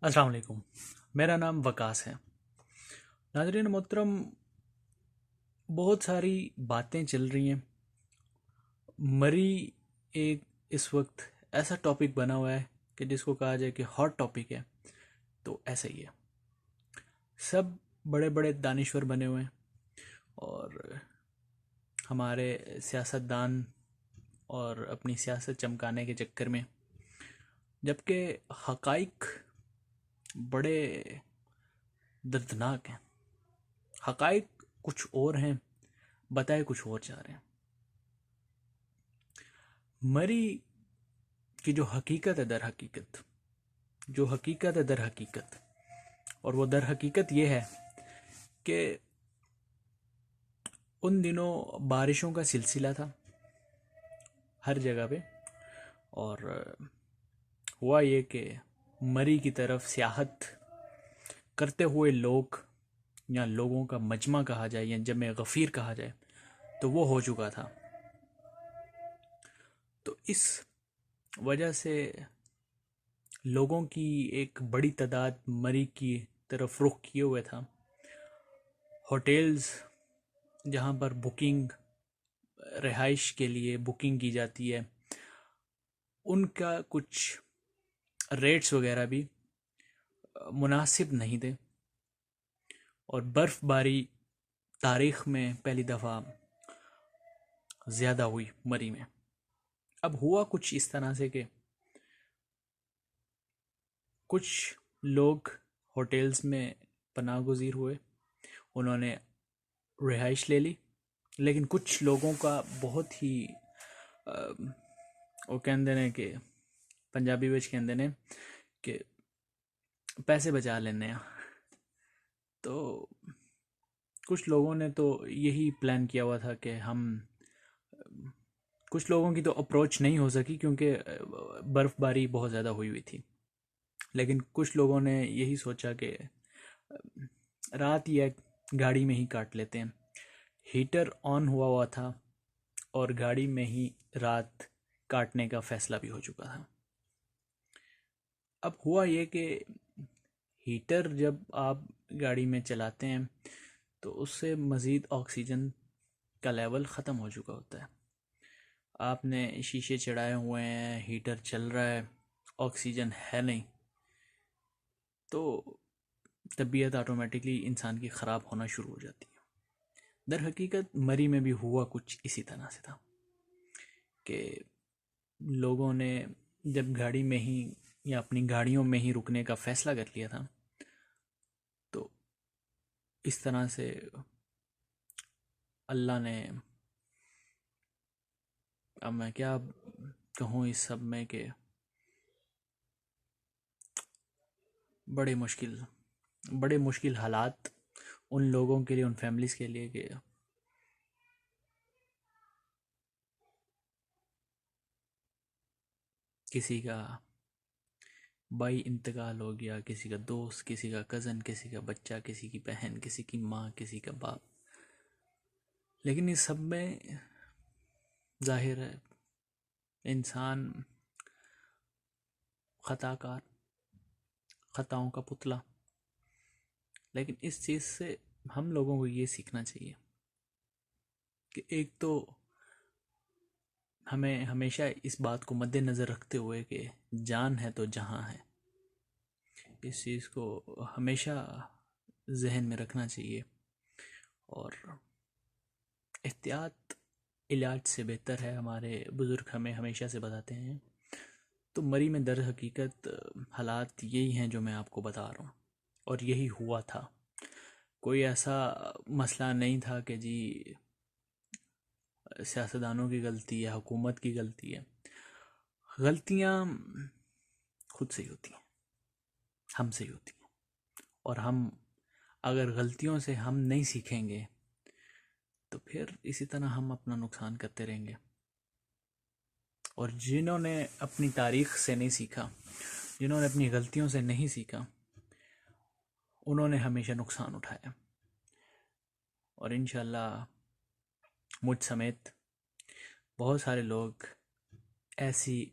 अस्सलाम वालेकुम। मेरा नाम वकास है। नाज़रीन मोहतरम, बहुत सारी बातें चल रही हैं। मरी एक इस वक्त ऐसा टॉपिक बना हुआ है कि जिसको कहा जाए कि हॉट टॉपिक है, तो ऐसा ही है। सब बड़े बड़े दानिश्वर बने हुए हैं और हमारे सियासतदान और अपनी सियासत चमकाने के चक्कर में, जबकि हकाइक बड़े दर्दनाक हैं। हकाइक कुछ और हैं, बताए कुछ और जा रहे हैं। मरी की जो हकीकत है, दर हकीकत जो हकीकत है दर हकीकत, और वो दर हकीकत ये है कि उन दिनों बारिशों का सिलसिला था हर जगह पे, और हुआ ये कि मरी की तरफ सियाहत करते हुए लोग, या लोगों का मजमा कहा जाए या जमे गफ़ीर कहा जाए, तो वो हो चुका था। तो इस वजह से लोगों की एक बड़ी तादाद मरी की तरफ रुख किए हुए था। होटल्स जहाँ पर बुकिंग, रिहाइश के लिए बुकिंग की जाती है, उनका कुछ रेट्स वगैरह भी मुनासिब नहीं थे, और बर्फ़बारी तारीख़ में पहली दफ़ा ज़्यादा हुई मरी में। अब हुआ कुछ इस तरह से कि कुछ लोग होटल्स में पनाह गुज़ीर हुए, उन्होंने रिहाइश ले ली, लेकिन कुछ लोगों का बहुत ही वो कहते हैं कि पंजाबी विच कहते हैं कि पैसे बचा लेने हैं। तो कुछ लोगों ने तो यही प्लान किया हुआ था कि हम, कुछ लोगों की तो अप्रोच नहीं हो सकी क्योंकि बर्फ़बारी बहुत ज़्यादा हुई हुई थी, लेकिन कुछ लोगों ने यही सोचा कि रात या गाड़ी में ही काट लेते हैं। हीटर ऑन हुआ हुआ था और गाड़ी में ही रात काटने का फ़ैसला भी हो चुका था। अब हुआ ये कि हीटर जब आप गाड़ी में चलाते हैं तो उससे मज़ीद ऑक्सीजन का लेवल ख़त्म हो चुका होता है। आपने शीशे चढ़ाए हुए हैं, हीटर चल रहा है, ऑक्सीजन है नहीं, तो तबीयत ऑटोमेटिकली इंसान की ख़राब होना शुरू हो जाती है। दर हकीकत मरी में भी हुआ कुछ इसी तरह से था कि लोगों ने जब गाड़ी में ही या अपनी गाड़ियों में ही रुकने का फ़ैसला कर लिया था, तो इस तरह से अल्लाह ने, अब मैं क्या कहूँ इस सब में, कि बड़े मुश्किल हालात उन लोगों के लिए, उन फैमिलीज़ के लिए, कि किसी का भाई इंतकाल हो गया, किसी का दोस्त, किसी का कज़न, किसी का बच्चा, किसी की बहन, किसी की माँ, किसी का बाप। लेकिन इस सब में जाहिर है इंसान ख़ताकार, ख़ताओं का पुतला। लेकिन इस चीज़ से हम लोगों को ये सीखना चाहिए कि एक तो हमें हमेशा इस बात को मद्देनज़र रखते हुए कि जान है तो जहां है, इस चीज़ को हमेशा जहन में रखना चाहिए। और एहतियात इलाज से बेहतर है, हमारे बुज़ुर्ग हमें हमेशा से बताते हैं। तो मरी में दर हकीकत हालात यही हैं जो मैं आपको बता रहा हूँ, और यही हुआ था। कोई ऐसा मसला नहीं था कि जी सियासतदानों की गलती है, हुकूमत की गलती है। गलतियाँ खुद से ही होती हैं, हमसे ही होती हैं, और हम अगर गलतियों से हम नहीं सीखेंगे तो फिर इसी तरह हम अपना नुकसान करते रहेंगे। और जिन्होंने अपनी तारीख से नहीं सीखा, जिन्होंने अपनी गलतियों से नहीं सीखा, उन्होंने हमेशा नुकसान उठाया। और इंशाल्लाह मुझ समेत बहुत सारे लोग ऐसी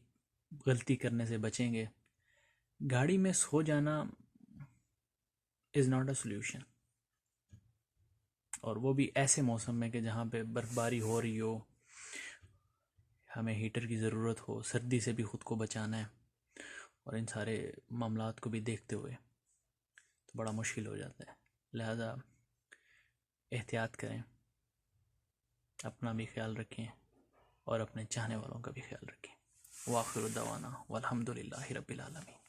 गलती करने से बचेंगे। गाड़ी में सो जाना از ناٹ اے سلیوشن. اور وہ بھی ایسے موسم میں کہ جہاں پہ برف باری ہو رہی ہو، ہمیں ہیٹر کی ضرورت ہو، سردی سے بھی خود کو بچانا ہے، اور ان سارے معاملات کو بھی دیکھتے ہوئے تو بڑا مشکل ہو جاتا ہے. لہذا احتیاط کریں، اپنا بھی خیال رکھیں اور اپنے چاہنے والوں کا بھی خیال رکھیں. وآخر دعوانا والحمد للہ رب العالمین.